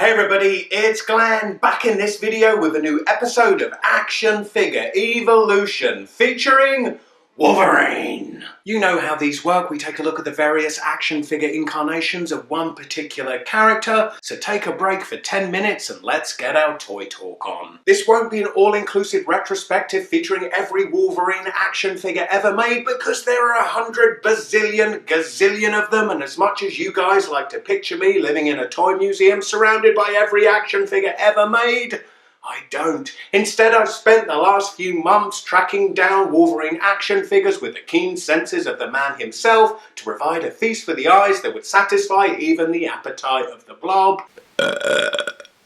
Hey everybody, it's Glenn, back in this video with a new episode of Action Figure Evolution featuring Wolverine. You know how these work. We take a look at the various action figure incarnations of one particular character, so take a break for 10 minutes and let's get our toy talk on. This won't be an all-inclusive retrospective featuring every Wolverine action figure ever made, because there are 100 bazillion gazillion of them, and as much as you guys like to picture me living in a toy museum surrounded by every action figure ever made, I don't. Instead, I've spent the last few months tracking down Wolverine action figures with the keen senses of the man himself to provide a feast for the eyes that would satisfy even the appetite of the blob.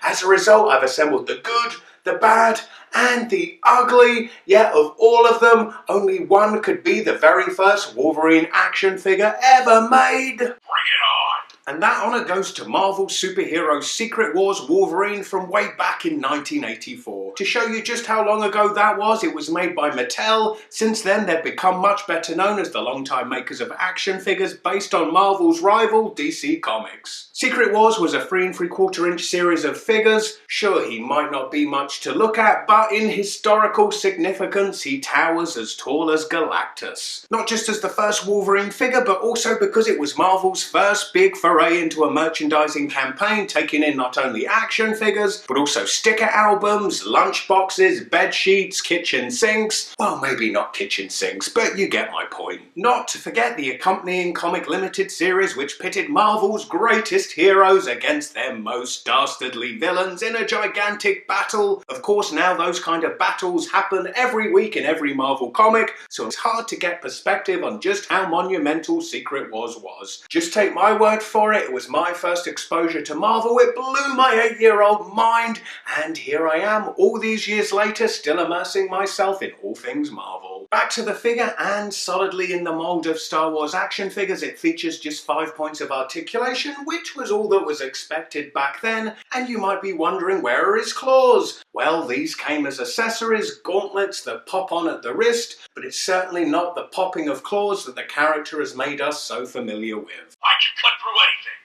As a result, I've assembled the good, the bad, and the ugly. Yet of all of them, only one could be the very first Wolverine action figure ever made. Bring it on! And that honour goes to Marvel superhero Secret Wars Wolverine from way back in 1984. To show you just how long ago that was, it was made by Mattel. Since then, they've become much better known as the longtime makers of action figures based on Marvel's rival DC Comics. Secret Wars was a 3 3/4 inch series of figures. Sure, he might not be much to look at, but in historical significance, he towers as tall as Galactus. Not just as the first Wolverine figure, but also because it was Marvel's first big foray into a merchandising campaign, taking in not only action figures, but also sticker albums, lunchboxes, bed sheets, kitchen sinks. Well, maybe not kitchen sinks, but you get my point. Not to forget the accompanying comic limited series, which pitted Marvel's greatest heroes against their most dastardly villains in a gigantic battle. Of course, now those kind of battles happen every week in every Marvel comic, so it's hard to get perspective on just how monumental Secret Wars was. Just take my word for it, it was my first exposure to Marvel. It blew my 8-year-old mind, and here I am, all these years later, still immersing myself in all things Marvel. Back to the figure, and solidly in the mold of Star Wars action figures, it features just 5 points of articulation, which was all that was expected back then, and you might be wondering, where are his claws? Well, these came as accessories, gauntlets that pop on at the wrist, but it's certainly not the popping of claws that the character has made us so familiar with. I can cut through anything.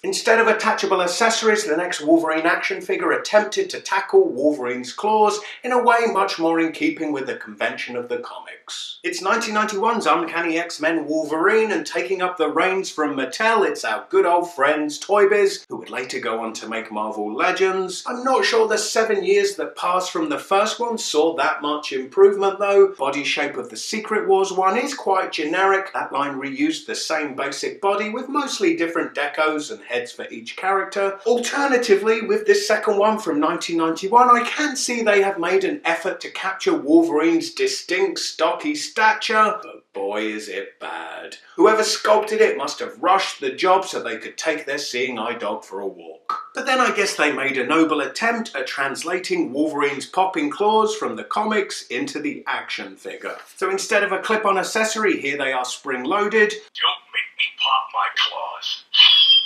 Instead of attachable accessories, the next Wolverine action figure attempted to tackle Wolverine's claws in a way much more in keeping with the convention of the comics. It's 1991's Uncanny X-Men Wolverine, and taking up the reins from Mattel, it's our good old friends Toy Biz, who would later go on to make Marvel Legends. I'm not sure the 7 years that passed from the first one saw that much improvement though. Body shape of the Secret Wars one is quite generic. That line reused the same basic body with mostly different decos and heads for each character. Alternatively, with this second one from 1991, I can see they have made an effort to capture Wolverine's distinct stocky stature, but boy is it bad. Whoever sculpted it must have rushed the job so they could take their seeing eye dog for a walk. But then I guess they made a noble attempt at translating Wolverine's popping claws from the comics into the action figure. So instead of a clip-on accessory, here they are spring-loaded. Don't make me pop my claws.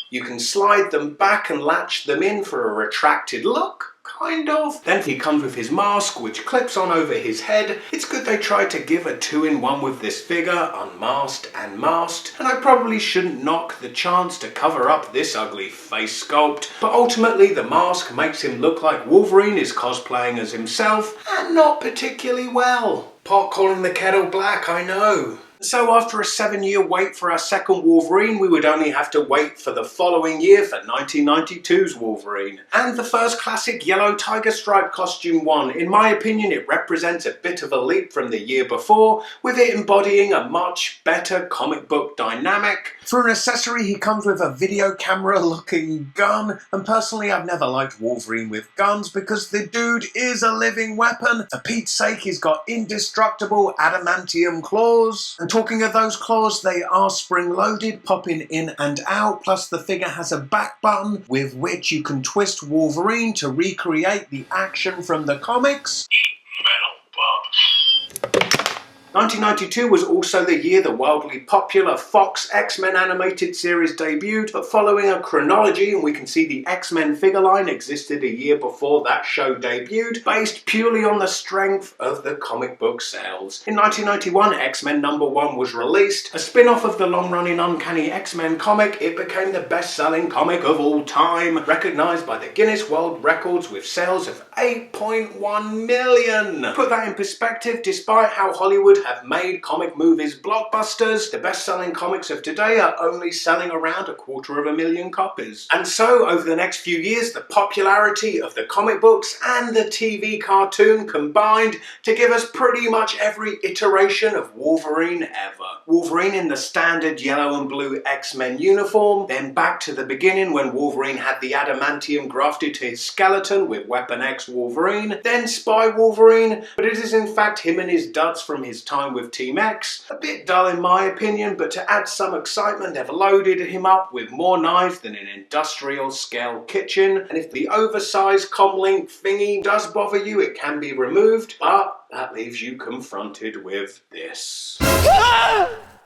You can slide them back and latch them in for a retracted look, kind of. Then he comes with his mask, which clips on over his head. It's good they tried to give a 2-in-1 with this figure, unmasked and masked, and I probably shouldn't knock the chance to cover up this ugly face sculpt, but ultimately the mask makes him look like Wolverine is cosplaying as himself, and not particularly well. Pot calling the kettle black, I know. So after a 7-year wait for our second Wolverine, we would only have to wait for the following year for 1992's Wolverine. And the first classic yellow tiger stripe costume won. In my opinion, it represents a bit of a leap from the year before, with it embodying a much better comic book dynamic. For an accessory, he comes with a video camera looking gun, and personally I've never liked Wolverine with guns because the dude is a living weapon. For Pete's sake, he's got indestructible adamantium claws. And talking of those claws, they are spring-loaded, popping in and out, plus the figure has a back button with which you can twist Wolverine to recreate the action from the comics. Eat metal, bub. 1992 was also the year the wildly popular Fox X-Men animated series debuted, but following a chronology, and we can see the X-Men figure line existed a year before that show debuted, based purely on the strength of the comic book sales. In 1991, X-Men #1 was released. A spin-off of the long-running Uncanny X-Men comic, it became the best-selling comic of all time, recognised by the Guinness World Records with sales of 8.1 million. Put that in perspective, despite how Hollywood have made comic movies blockbusters, the best-selling comics of today are only selling around 250,000 copies. And so, over the next few years, the popularity of the comic books and the TV cartoon combined to give us pretty much every iteration of Wolverine ever. Wolverine in the standard yellow and blue X-Men uniform, then back to the beginning when Wolverine had the adamantium grafted to his skeleton with Weapon X Wolverine, then Spy Wolverine, but it is in fact him and his duds from his time with Team X. A bit dull in my opinion, but to add some excitement they've loaded him up with more knives than an industrial scale kitchen, and if the oversized comlink thingy does bother you, it can be removed, but that leaves you confronted with this.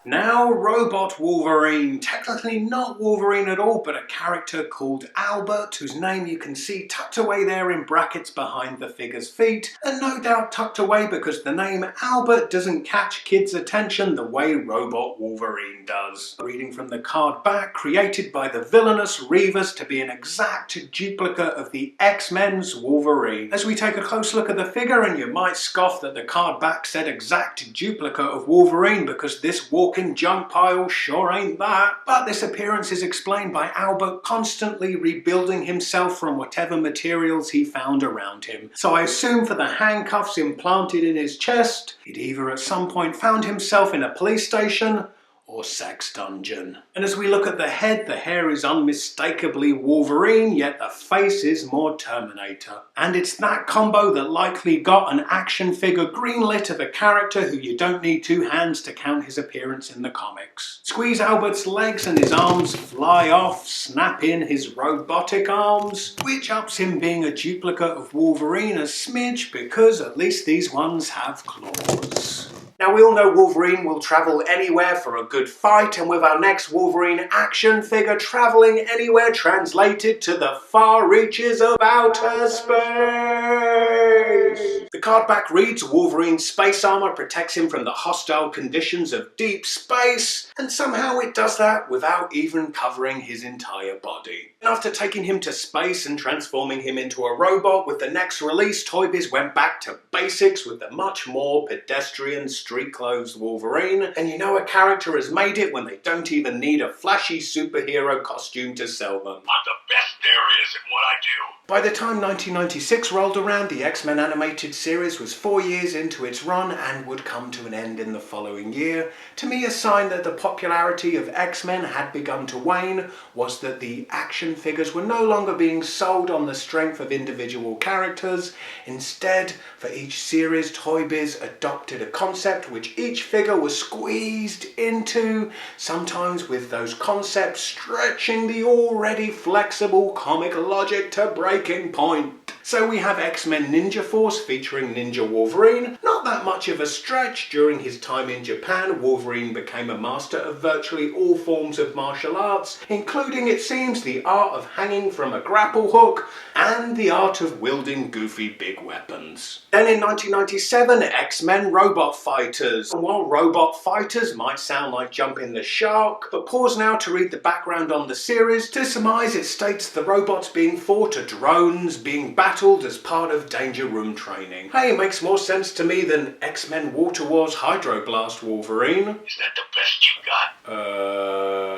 Now, Robot Wolverine. Technically not Wolverine at all, but a character called Albert, whose name you can see tucked away there in brackets behind the figure's feet, and no doubt tucked away because the name Albert doesn't catch kids' attention the way Robot Wolverine does. Reading from the card back, created by the villainous Reavers to be an exact duplicate of the X-Men's Wolverine. As we take a close look at the figure, and you might scoff that the card back said exact duplicate of Wolverine because this walking junk pile sure ain't that. But this appearance is explained by Albert constantly rebuilding himself from whatever materials he found around him. So I assume for the handcuffs implanted in his chest, he'd either at some point found himself in a police station or sex dungeon. And as we look at the head, the hair is unmistakably Wolverine, yet the face is more Terminator. And it's that combo that likely got an action figure greenlit of a character who you don't need two hands to count his appearance in the comics. Squeeze Albert's legs and his arms fly off, snap in his robotic arms, which ups him being a duplicate of Wolverine a smidge because at least these ones have claws. Now we all know Wolverine will travel anywhere for a good fight, and with our next Wolverine action figure travelling anywhere translated to the far reaches of outer space. The card back reads, Wolverine's space armour protects him from the hostile conditions of deep space, and somehow it does that without even covering his entire body. And after taking him to space and transforming him into a robot, with the next release, Toy Biz went back to basics with the much more pedestrian street clothes Wolverine, and you know a character has made it when they don't even need a flashy superhero costume to sell them. I'm the best there is at what I do. By the time 1996 rolled around, the X-Men animated series was 4 years into its run and would come to an end in the following year. To me, a sign that the popularity of X-Men had begun to wane was that the action figures were no longer being sold on the strength of individual characters. Instead, for each series, Toy Biz adopted a concept which each figure was squeezed into, sometimes with those concepts stretching the already flexible comic logic to breaking point. So we have X-Men Ninja Force featuring Ninja Wolverine. Not that much of a stretch. During his time in Japan, Wolverine became a master of virtually all forms of martial arts, including, it seems, the art of hanging from a grapple hook and the art of wielding goofy big weapons. Then in 1997, X-Men Robot Fighters. And while Robot Fighters might sound like jumping the shark, but pause now to read the background on the series. To surmise, it states the robots being fought are drones being battled as part of Danger Room training. Hey, it makes more sense to me than X-Men Water Wars Hydroblast Wolverine. Is that the best you got?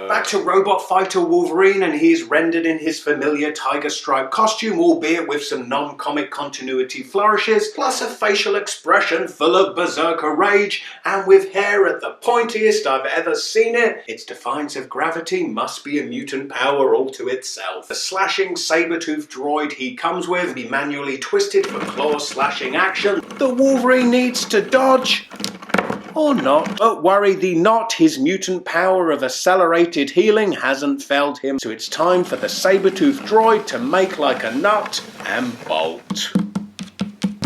Back to Robot Fighter Wolverine, and he is rendered in his familiar tiger stripe costume, albeit with some non-comic continuity flourishes, plus a facial expression full of berserker rage, and with hair at the pointiest I've ever seen it. Its defiance of gravity must be a mutant power all to itself. The slashing saber-toothed droid he comes with be manually twisted for claw-slashing action. The Wolverine needs to dodge. Or not. But worry thee not, his mutant power of accelerated healing hasn't failed him, so it's time for the saber-toothed droid to make like a nut and bolt.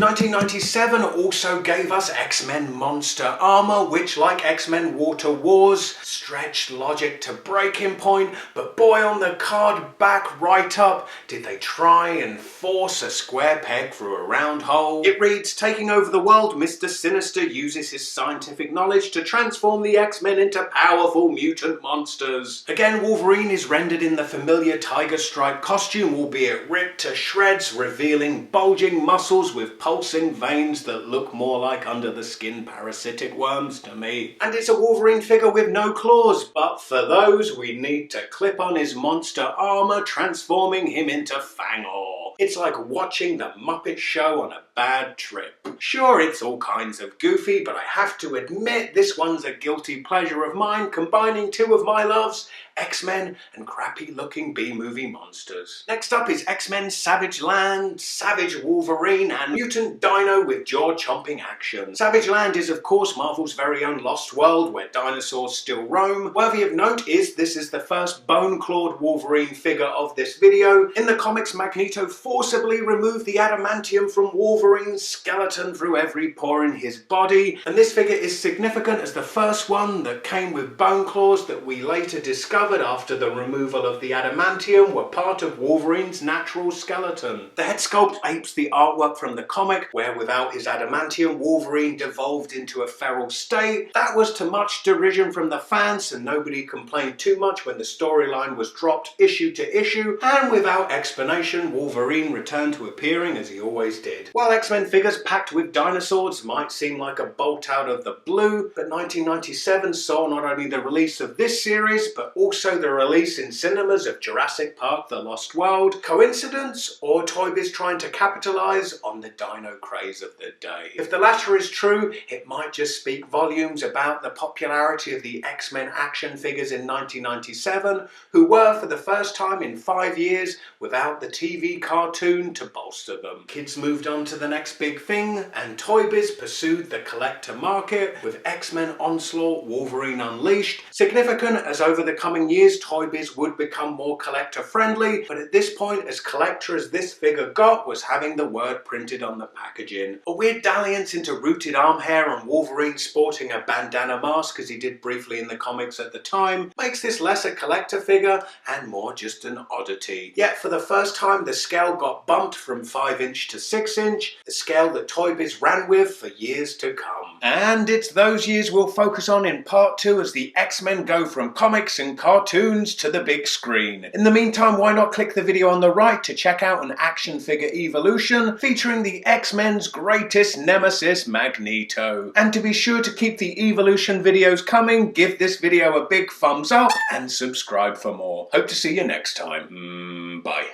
1997 also gave us X-Men Monster Armor, which, like X-Men Water Wars, stretched logic to breaking point, but boy, on the card back right up, did they try and force a square peg through a round hole. It reads, taking over the world, Mr. Sinister uses his scientific knowledge to transform the X-Men into powerful mutant monsters. Again, Wolverine is rendered in the familiar tiger stripe costume, albeit ripped to shreds, revealing bulging muscles with pulsing veins that look more like under the skin parasitic worms to me. And it's a Wolverine figure with no claws, but for those we need to clip on his monster armor, transforming him into Fangor. It's like watching the Muppet Show on a bad trip. Sure, it's all kinds of goofy, but I have to admit this one's a guilty pleasure of mine, combining two of my loves, X-Men and crappy-looking B-movie monsters. Next up is X-Men Savage Land, Savage Wolverine, and Mutant Dino with jaw-chomping action. Savage Land is, of course, Marvel's very own Lost World, where dinosaurs still roam. Worthy of note is this is the first bone-clawed Wolverine figure of this video. In the comics, Magneto forcibly removed the adamantium from Wolverine's skeleton through every pore in his body, and this figure is significant as the first one that came with bone claws that we later discovered after the removal of the adamantium were part of Wolverine's natural skeleton. The head sculpt apes the artwork from the comic, where without his adamantium, Wolverine devolved into a feral state. That was to much derision from the fans, and nobody complained too much when the storyline was dropped issue to issue, and without explanation, Wolverine returned to appearing as he always did. While X-Men figures packed with dinosaurs might seem like a bolt out of the blue, but 1997 saw not only the release of this series, but also the release in cinemas of Jurassic Park: The Lost World. Coincidence? Or Toy Biz trying to capitalise on the dino craze of the day? If the latter is true, it might just speak volumes about the popularity of the X-Men action figures in 1997, who were, for the first time in 5 years, without the TV cartoon to bolster them. Kids moved on to the next big thing, and Toy Biz pursued the collector market with X-Men Onslaught Wolverine Unleashed. Significant as over the coming years Toy Biz would become more collector friendly, but at this point, as collector as this figure got was having the word printed on the packaging. A weird dalliance into rooted arm hair and Wolverine sporting a bandana mask, as he did briefly in the comics at the time, makes this less a collector figure and more just an oddity. Yet for the first time the scale got bumped from 5" to 6", the scale that Toy Biz ran with for years to come. And it's those years we'll focus on in part 2 as the X-Men go from comics and cartoons to the big screen. In the meantime, why not click the video on the right to check out an action figure evolution featuring the X-Men's greatest nemesis, Magneto. And to be sure to keep the evolution videos coming, give this video a big thumbs up and subscribe for more. Hope to see you next time. Bye.